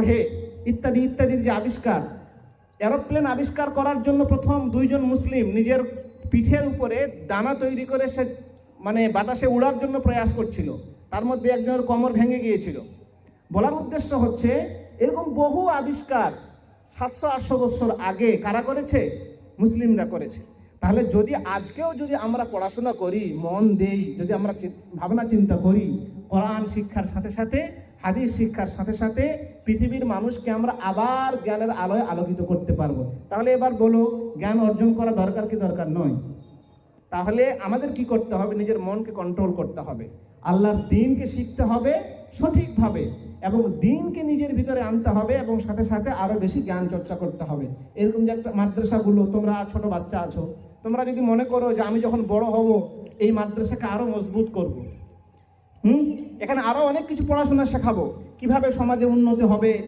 হে ইত্যাদি ইত্যাদির যে আবিষ্কার, এরোপ্লেন আবিষ্কার করার জন্য প্রথম দুইজন মুসলিম নিজের পিঠের উপরে ডানা তৈরি করে সে বাতাসে উড়ার জন্য প্রয়াস করছিল, তার মধ্যে একজনের কোমর ভেঙে গিয়েছিল। বলার উদ্দেশ্য হচ্ছে এরকম বহু আবিষ্কার 700-800 বছর আগে কারা করেছে? মুসলিমরা করেছে। তাহলে যদি আজকেও যদি আমরা পড়াশোনা করি, মন দেই, যদি আমরা ভাবনা চিন্তা করি, কোরআন শিক্ষার সাথে সাথে হাদিস শিক্ষার সাথে সাথে পৃথিবীর মানুষকে আমরা আবার জ্ঞানের আলোয় আলোকিত করতে পারবো। তাহলে এবার বলো, জ্ঞান অর্জন করা দরকার কি দরকার নয়? তাহলে আমাদের কি করতে হবে? নিজের মনকে কন্ট্রোল করতে হবে, আল্লাহর দ্বীনকে শিখতে হবে সঠিকভাবে, এবং দ্বীনকে নিজের ভিতরে আনতে হবে, এবং সাথে সাথে আরো বেশি জ্ঞান চর্চা করতে হবে। এরকম যে একটা মাদ্রাসাগুলো, তোমরা ছোট বাচ্চা আছো, তোমরা যদি মনে করো যে আমি যখন বড় হব এই মাদ্রাসাকে আরো মজবুত করব, এখানে আরো অনেক কিছু পড়াশোনা শেখাবো, কিভাবে সমাজে উন্নতি হবে,